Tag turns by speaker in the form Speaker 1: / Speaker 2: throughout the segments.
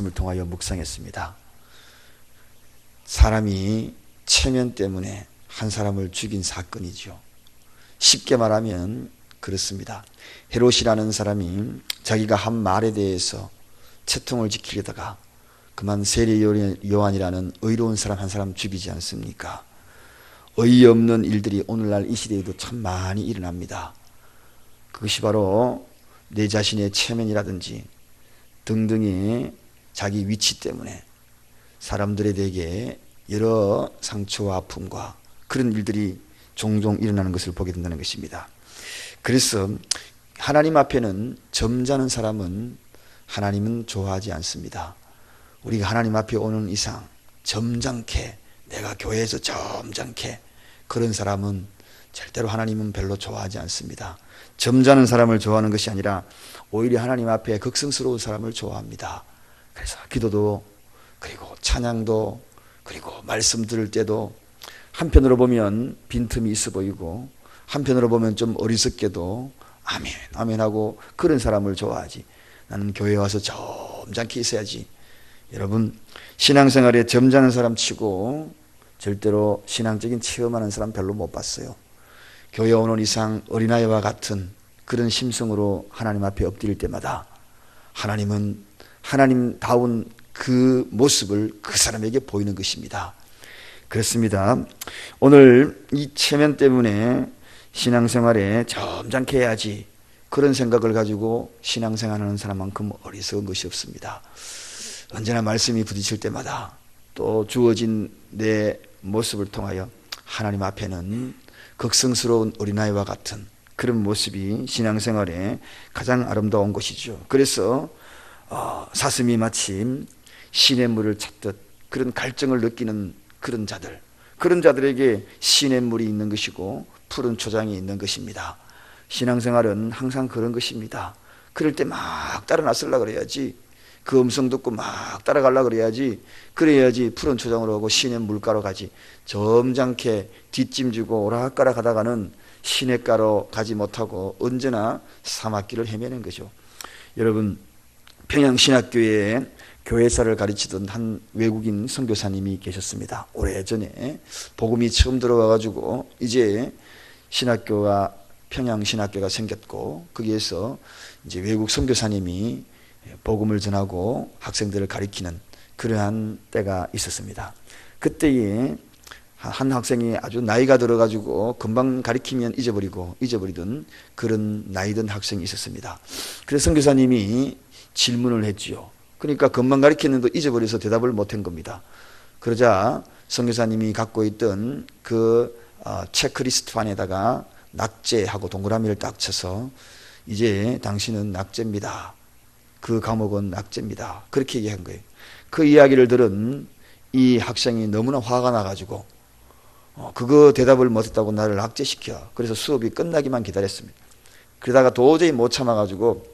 Speaker 1: 말씀을 통하여 묵상했습니다. 사람이 체면 때문에 한 사람을 죽인 사건이죠. 쉽게 말하면 그렇습니다. 헤롯이라는 사람이 자기가 한 말에 대해서 채통을 지키려다가 그만 세례 요한이라는 의로운 사람 한 사람 죽이지 않습니까? 어이없는 일들이 오늘날 이 시대에도 참 많이 일어납니다. 그것이 바로 내 자신의 체면이라든지 등등의 자기 위치 때문에 사람들에 대해 여러 상처와 아픔과 그런 일들이 종종 일어나는 것을 보게 된다는 것입니다. 그래서 하나님 앞에는 점잖은 사람은 하나님은 좋아하지 않습니다. 우리가 하나님 앞에 오는 이상 점잖게, 내가 교회에서 점잖게, 그런 사람은 절대로 하나님은 별로 좋아하지 않습니다. 점잖은 사람을 좋아하는 것이 아니라 오히려 하나님 앞에 극성스러운 사람을 좋아합니다. 그래서 기도도, 그리고 찬양도, 그리고 말씀 들을 때도 한편으로 보면 빈틈이 있어 보이고 한편으로 보면 좀 어리석게도 아멘 아멘 하고 그런 사람을 좋아하지, 나는 교회에 와서 점잖게 있어야지. 여러분, 신앙생활에 점잖은 사람 치고 절대로 신앙적인 체험하는 사람 별로 못 봤어요. 교회 오는 이상 어린아이와 같은 그런 심성으로 하나님 앞에 엎드릴 때마다 하나님은 하나님다운 그 모습을 그 사람에게 보이는 것입니다. 그렇습니다. 오늘 이 체면 때문에 신앙생활에 점잖게 해야지, 그런 생각을 가지고 신앙생활하는 사람만큼 어리석은 것이 없습니다. 언제나 말씀이 부딪힐 때마다 또 주어진 내 모습을 통하여 하나님 앞에는 극성스러운 어린아이와 같은 그런 모습이 신앙생활에 가장 아름다운 것이죠. 그래서 사슴이 마침 시냇물을 찾듯 그런 갈증을 느끼는 그런 자들에게 시냇물이 있는 것이고 푸른 초장이 있는 것입니다. 신앙생활은 항상 그런 것입니다. 그럴 때 막 따라 나서려고 그래야지, 그 음성 듣고 막 따라가려고 그래야지, 그래야지 푸른 초장으로 가고 시냇물가로 가지. 점잖게 뒷짐지고 오락가락 하다가는 시냇가로 가지 못하고 언제나 사막길을 헤매는 거죠. 여러분, 평양신학교에 교회사를 가르치던 한 외국인 선교사님이 계셨습니다. 오래전에 복음이 처음 들어와가지고 이제 신학교가, 평양신학교가 생겼고 거기에서 이제 외국 선교사님이 복음을 전하고 학생들을 가르치는 그러한 때가 있었습니다. 그때에 한 학생이 아주 나이가 들어가지고 금방 가르치면 잊어버리던 그런 나이든 학생이 있었습니다. 그래서 선교사님이 질문을 했지요. 그러니까 금방 가르쳤는데 잊어버려서 대답을 못한 겁니다. 그러자 선교사님이 갖고 있던 그 체크리스트 안에다가 낙제하고 동그라미를 딱 쳐서 이제 당신은 낙제입니다. 그 과목은 낙제입니다. 그렇게 얘기한 거예요. 그 이야기를 들은 이 학생이 너무나 화가 나가지고 그거 대답을 못했다고 나를 낙제시켜. 그래서 수업이 끝나기만 기다렸습니다. 그러다가 도저히 못 참아가지고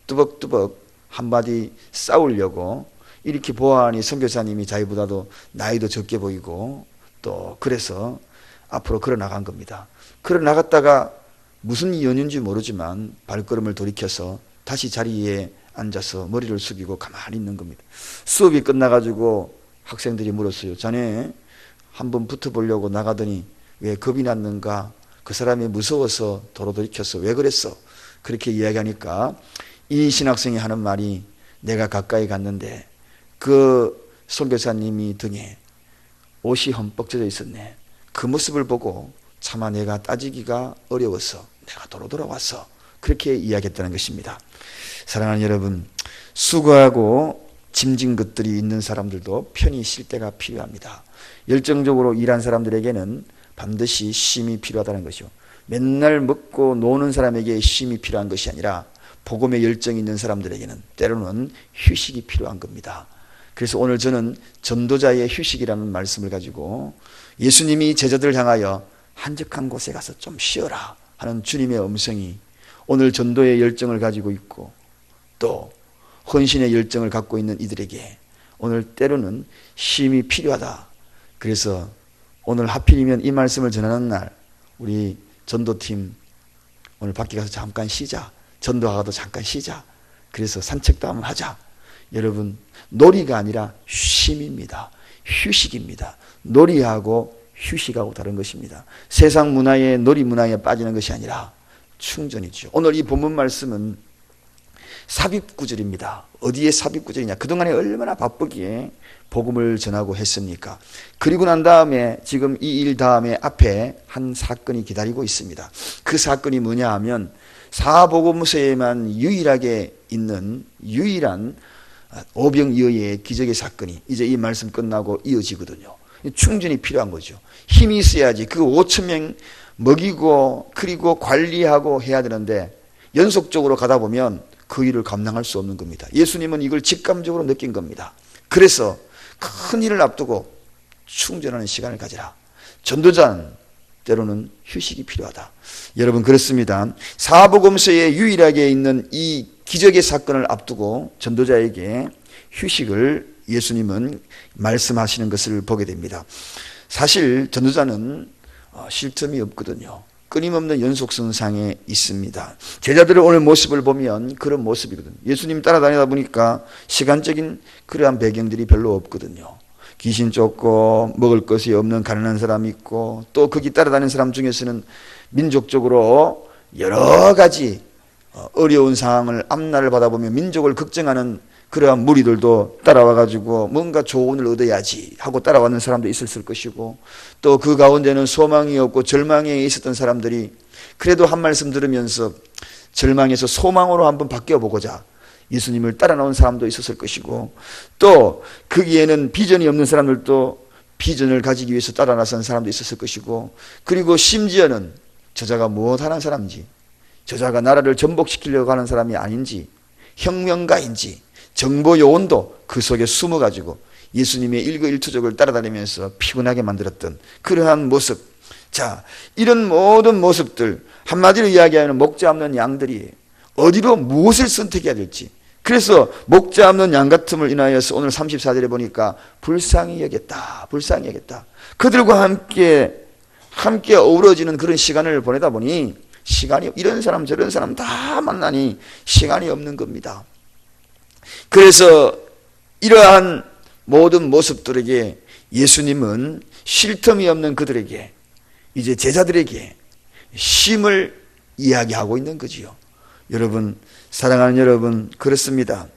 Speaker 1: 뚜벅뚜벅 한마디 싸우려고 이렇게 보아하니 선교사님이 자기보다도 나이도 적게 보이고 또 그래서 앞으로 걸어 나간 겁니다. 걸어 나갔다가 무슨 연유인지 모르지만 발걸음을 돌이켜서 다시 자리에 앉아서 머리를 숙이고 가만히 있는 겁니다. 수업이 끝나가지고 학생들이 물었어요. 자네 한번 붙어보려고 나가더니 왜 겁이 났는가? 그 사람이 무서워서 도로 돌이켰어. 왜 그랬어? 그렇게 이야기하니까 이 신학생이 하는 말이, 내가 가까이 갔는데 그 선교사님이 등에 옷이 흠뻑 젖어 있었네. 그 모습을 보고 차마 내가 따지기가 어려워서 내가 도로 돌아왔어. 그렇게 이야기했다는 것입니다. 사랑하는 여러분, 수고하고 짐진 것들이 있는 사람들도 편히 쉴 때가 필요합니다. 열정적으로 일한 사람들에게는 반드시 쉼이 필요하다는 것이죠. 맨날 먹고 노는 사람에게 쉼이 필요한 것이 아니라 복음의 열정이 있는 사람들에게는 때로는 휴식이 필요한 겁니다. 그래서 오늘 저는 전도자의 휴식이라는 말씀을 가지고 예수님이 제자들을 향하여 한적한 곳에 가서 좀 쉬어라 하는 주님의 음성이 오늘 전도의 열정을 가지고 있고 또 헌신의 열정을 갖고 있는 이들에게 오늘 때로는 쉼이 필요하다. 그래서 오늘 하필이면 이 말씀을 전하는 날 우리 전도팀 오늘 밖에 가서 잠깐 쉬자. 전도하고도 잠깐 쉬자. 그래서 산책도 한번 하자. 여러분, 놀이가 아니라 쉼입니다. 휴식입니다. 놀이하고 휴식하고 다른 것입니다. 세상 문화에, 놀이 문화에 빠지는 것이 아니라 충전이죠. 오늘 이 본문 말씀은 삽입구절입니다. 어디에 삽입구절이냐? 그동안에 얼마나 바쁘게 복음을 전하고 했습니까? 그리고 난 다음에 지금 이 일 다음에 앞에 한 사건이 기다리고 있습니다. 그 사건이 뭐냐 하면 사복음서에만 유일하게 있는 유일한 오병이어의 기적의 사건이 이제 이 말씀 끝나고 이어지거든요. 충전이 필요한 거죠. 힘이 있어야지 그 5천 명 먹이고 그리고 관리하고 해야 되는데 연속적으로 가다 보면 그 일을 감당할 수 없는 겁니다. 예수님은 이걸 직감적으로 느낀 겁니다. 그래서 큰 일을 앞두고 충전하는 시간을 가지라. 전도자는 때로는 휴식이 필요하다. 여러분, 그렇습니다. 사복음서에 유일하게 있는 이 기적의 사건을 앞두고 전도자에게 휴식을 예수님은 말씀하시는 것을 보게 됩니다. 사실 전도자는 쉴 틈이 없거든요. 끊임없는 연속선상에 있습니다. 제자들의 오늘 모습을 보면 그런 모습이거든요. 예수님 따라다니다 보니까 시간적인 그러한 배경들이 별로 없거든요. 귀신 쫓고 먹을 것이 없는 가난한 사람이 있고 또 거기 따라다니는 사람 중에서는 민족적으로 여러 가지 어려운 상황을 앞날을 받아보며 민족을 걱정하는 그러한 무리들도 따라와가지고 뭔가 조언을 얻어야지 하고 따라왔는 사람도 있었을 것이고 또 그 가운데는 소망이 없고 절망에 있었던 사람들이 그래도 한 말씀 들으면서 절망에서 소망으로 한번 바뀌어보고자 예수님을 따라 나온 사람도 있었을 것이고 또 거기에는 비전이 없는 사람들도 비전을 가지기 위해서 따라 나선 사람도 있었을 것이고 그리고 심지어는 저자가 무엇하는 사람인지 저자가 나라를 전복시키려고 하는 사람이 아닌지 혁명가인지 정보 요원도 그 속에 숨어가지고 예수님의 일거일투족을 따라다니면서 피곤하게 만들었던 그러한 모습. 자, 이런 모든 모습들 한마디로 이야기하면 목자 없는 양들이 어디로 무엇을 선택해야 될지 그래서 목자 없는 양 같음을 인하여서 오늘 34절에 보니까 불쌍히 여겼다. 불쌍히 여겼다. 그들과 함께 어우러지는 그런 시간을 보내다 보니 시간이 이런 사람 저런 사람 다 만나니 시간이 없는 겁니다. 그래서 이러한 모든 모습들에게 예수님은 쉴 틈이 없는 그들에게 이제 제자들에게 쉼을 이야기하고 있는 거지요. 여러분, 사랑하는 여러분, 그렇습니다.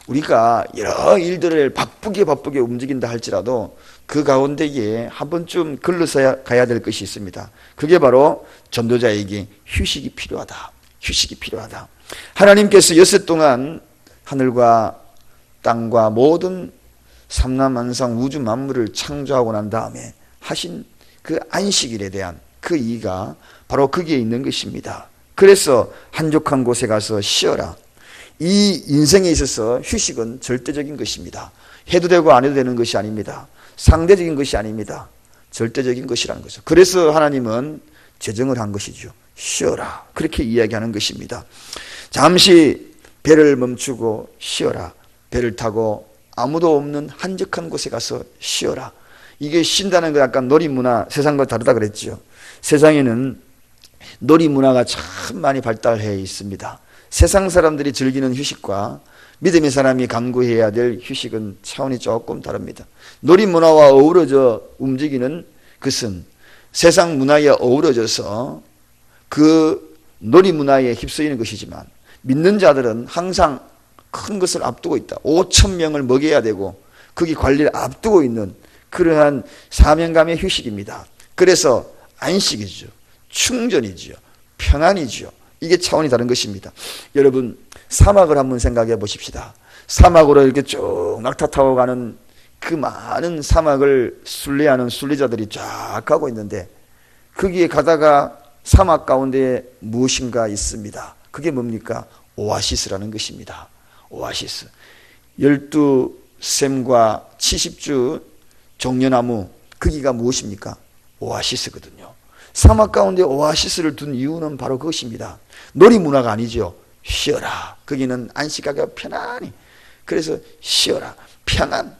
Speaker 1: 우리가 여러 일들을 바쁘게 움직인다 할지라도 그 가운데에 한 번쯤 걸러서 가야 될 것이 있습니다. 그게 바로 전도자에게 휴식이 필요하다. 휴식이 필요하다. 하나님께서 여섯 동안 하늘과 땅과 모든 삼라만상 우주 만물을 창조하고 난 다음에 하신 그 안식일에 대한 그 이의가 바로 거기에 있는 것입니다. 그래서 한적한 곳에 가서 쉬어라. 이 인생에 있어서 휴식은 절대적인 것입니다. 해도 되고 안 해도 되는 것이 아닙니다. 상대적인 것이 아닙니다. 절대적인 것이라는 거죠. 그래서 하나님은 제정을 한 것이죠. 쉬어라. 그렇게 이야기하는 것입니다. 잠시 배를 멈추고 쉬어라. 배를 타고 아무도 없는 한적한 곳에 가서 쉬어라. 이게 쉰다는 거 약간 놀이문화 세상과 다르다 그랬죠. 세상에는 놀이문화가 참 많이 발달해 있습니다. 세상 사람들이 즐기는 휴식과 믿음의 사람이 강구해야 될 휴식은 차원이 조금 다릅니다. 놀이문화와 어우러져 움직이는 것은 세상 문화에 어우러져서 그 놀이문화에 휩쓰이는 것이지만 믿는 자들은 항상 큰 것을 앞두고 있다. 5천 명을 먹여야 되고 거기 관리를 앞두고 있는 그러한 사명감의 휴식입니다. 그래서 안식이죠. 충전이죠. 평안이죠. 이게 차원이 다른 것입니다. 여러분, 사막을 한번 생각해 보십시다. 사막으로 이렇게 쭉 낙타 타고 가는 그 많은 사막을 순례하는 순례자들이 쫙 가고 있는데 거기에 가다가 사막 가운데 무엇인가 있습니다. 그게 뭡니까? 오아시스라는 것입니다. 오아시스. 12샘과 70주 종려나무, 거기가 무엇입니까? 오아시스거든요. 사막 가운데 오아시스를 둔 이유는 바로 그것입니다. 놀이문화가 아니죠. 쉬어라. 거기는 안식하기가 편안히. 그래서 쉬어라. 평안.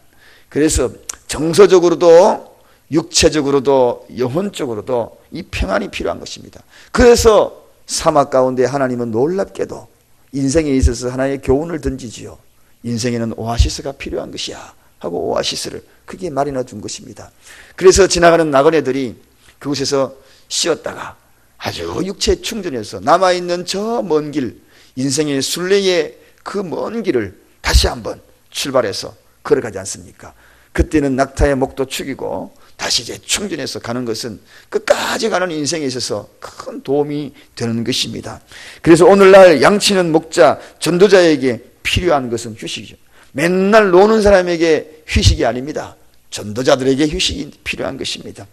Speaker 1: 그래서 정서적으로도 육체적으로도 영혼적으로도 이 평안이 필요한 것입니다. 그래서 사막 가운데 하나님은 놀랍게도 인생에 있어서 하나의 교훈을 던지지요. 인생에는 오아시스가 필요한 것이야 하고 오아시스를 크게 마련해 준 것입니다. 그래서 지나가는 나그네들이 그곳에서 쉬었다가 아주 육체 충전해서 남아있는 저 먼 길, 인생의 순례의 그 먼 길을 다시 한번 출발해서 걸어가지 않습니까? 그때는 낙타의 목도 축이고 다시 이제 충전해서 가는 것은 끝까지 가는 인생에 있어서 큰 도움이 되는 것입니다. 그래서 오늘날 양치는 목자, 전도자에게 필요한 것은 휴식이죠. 맨날 노는 사람에게 휴식이 아닙니다. 전도자들에게 휴식이 필요한 것입니다.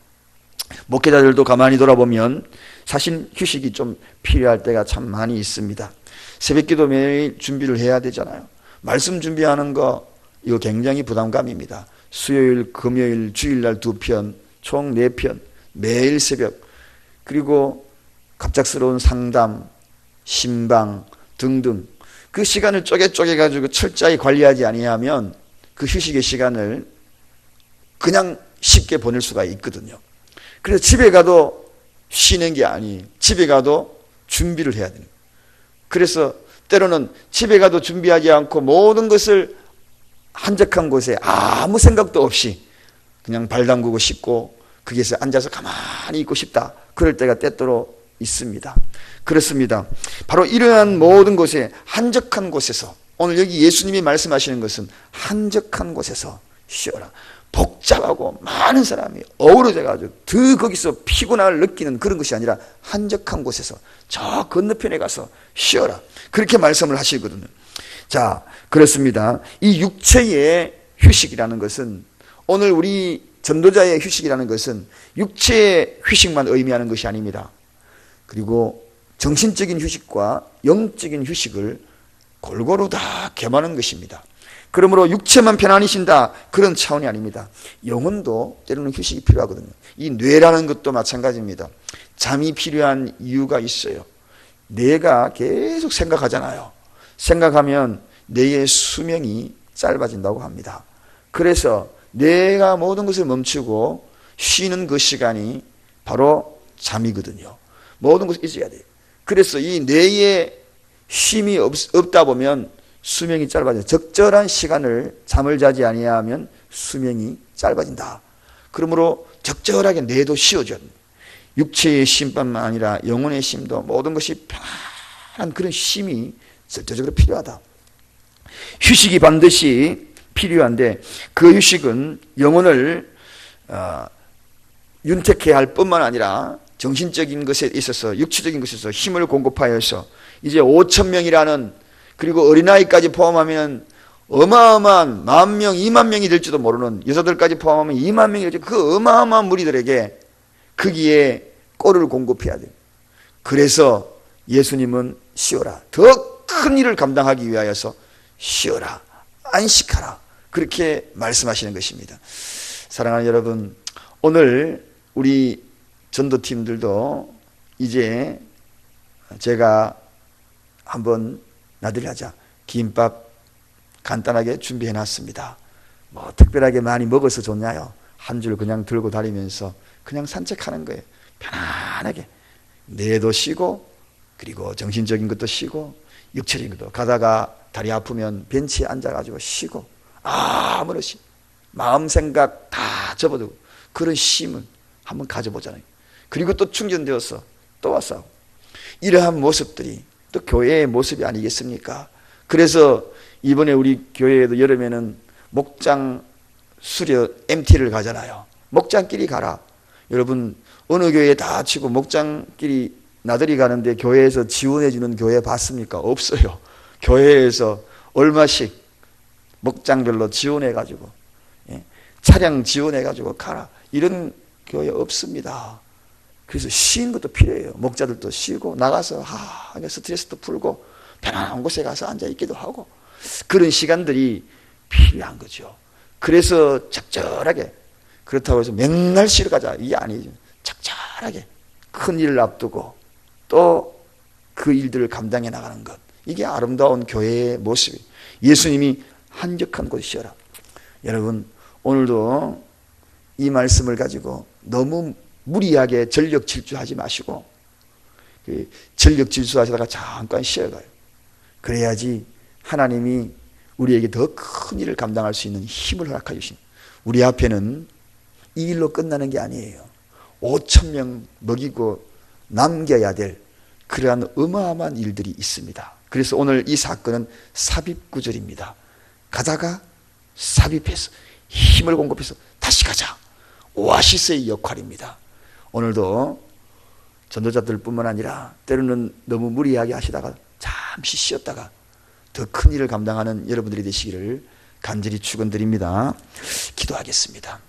Speaker 1: 목회자들도 가만히 돌아보면 사실 휴식이 좀 필요할 때가 참 많이 있습니다. 새벽기도 매일 준비를 해야 되잖아요. 말씀 준비하는 거 이거 굉장히 부담감입니다. 수요일, 금요일, 주일날 2편, 총 4편, 매일 새벽, 그리고 갑작스러운 상담, 신방 등등 그 시간을 쪼개 가지고 철저히 관리하지 아니하면 그 휴식의 시간을 그냥 쉽게 보낼 수가 있거든요. 그래서 집에 가도 쉬는 게 아니에요. 집에 가도 준비를 해야 되는 거예요. 그래서 때로는 집에 가도 준비하지 않고 모든 것을 한적한 곳에 아무 생각도 없이 그냥 발 담그고 싶고 거기에서 앉아서 가만히 있고 싶다. 그럴 때가 때때로 있습니다. 그렇습니다. 바로 이러한 모든 곳에 한적한 곳에서 오늘 여기 예수님이 말씀하시는 것은 한적한 곳에서 쉬어라. 복잡하고 많은 사람이 어우러져 가지고 더 거기서 피곤함을 느끼는 그런 것이 아니라 한적한 곳에서 저 건너편에 가서 쉬어라. 그렇게 말씀을 하시거든요. 자, 그렇습니다. 이 육체의 휴식이라는 것은 오늘 우리 전도자의 휴식이라는 것은 육체의 휴식만 의미하는 것이 아닙니다. 그리고 정신적인 휴식과 영적인 휴식을 골고루 다 겸하는 것입니다. 그러므로 육체만 편안히 쉰다 그런 차원이 아닙니다. 영혼도 때로는 휴식이 필요하거든요. 이 뇌라는 것도 마찬가지입니다. 잠이 필요한 이유가 있어요. 뇌가 계속 생각하잖아요. 생각하면 뇌의 수명이 짧아진다고 합니다. 그래서 뇌가 모든 것을 멈추고 쉬는 그 시간이 바로 잠이거든요. 모든 것이 있어야 돼요. 그래서 이 뇌에 쉼이 없다 보면 수명이 짧아져요. 적절한 시간을 잠을 자지 아니하면 수명이 짧아진다. 그러므로 적절하게 뇌도 쉬어줘야 됩니다. 육체의 쉼뿐만 아니라 영혼의 쉼도 모든 것이 편안한 그런 쉼이 절대적으로 필요하다. 휴식이 반드시 필요한데 그 휴식은 영혼을 윤택해야 할 뿐만 아니라 정신적인 것에 있어서 육체적인 것에 있어서 힘을 공급하여서 이제 5,000명이라는 그리고 어린아이까지 포함하면 어마어마한 10,000명, 20,000명이 될지도 모르는 여자들까지 포함하면 20,000명이 될지 그 어마어마한 무리들에게 거기에 꼴을 공급해야 돼요. 그래서 예수님은 쉬어라. 더 큰 일을 감당하기 위하여서 쉬어라. 안식하라. 그렇게 말씀하시는 것입니다. 사랑하는 여러분, 오늘 우리 전도팀들도 이제 제가 한번 나들이 하자. 김밥 간단하게 준비해 놨습니다. 뭐 특별하게 많이 먹어서 좋냐요? 한 줄 그냥 들고 다니면서 그냥 산책하는 거예요. 편안하게. 뇌도 쉬고 그리고 정신적인 것도 쉬고 육체적인 것도 가다가 다리 아프면 벤치에 앉아가지고 쉬고 아무런 쉼 마음 생각 다 접어두고 그런 쉼을 한번 가져보잖아요. 그리고 또 충전되어서 또 와서 이러한 모습들이 또 교회의 모습이 아니겠습니까? 그래서 이번에 우리 교회에도 여름에는 목장 수련 MT를 가잖아요. 목장끼리 가라. 여러분 어느 교회에 다 치고 목장끼리 나들이 가는데 교회에서 지원해 주는 교회 봤습니까? 없어요. 교회에서 얼마씩 목장별로 지원해 가지고 차량 지원해 가지고 가라. 이런 교회 없습니다. 그래서 쉬는 것도 필요해요. 목자들도 쉬고 나가서 스트레스도 풀고 편안한 곳에 가서 앉아 있기도 하고 그런 시간들이 필요한 거죠. 그래서 적절하게 그렇다고 해서 맨날 쉬러 가자 이게 아니죠. 적절하게 큰 일을 앞두고 또 그 일들을 감당해 나가는 것 이게 아름다운 교회의 모습이에요. 예수님이 한적한 곳에 쉬어라. 여러분 오늘도 이 말씀을 가지고 너무 무리하게 전력 질주하지 마시고 전력 질주하시다가 잠깐 쉬어가요. 그래야지 하나님이 우리에게 더 큰 일을 감당할 수 있는 힘을 허락하여 주신, 우리 앞에는 이 일로 끝나는 게 아니에요. 5천 명 먹이고 남겨야 될 그러한 어마어마한 일들이 있습니다. 그래서 오늘 이 사건은 삽입구절입니다. 가다가 삽입해서 힘을 공급해서 다시 가자. 오아시스의 역할입니다. 오늘도 전도자들 뿐만 아니라 때로는 너무 무리하게 하시다가 잠시 쉬었다가 더 큰 일을 감당하는 여러분들이 되시기를 간절히 축원드립니다. 기도하겠습니다.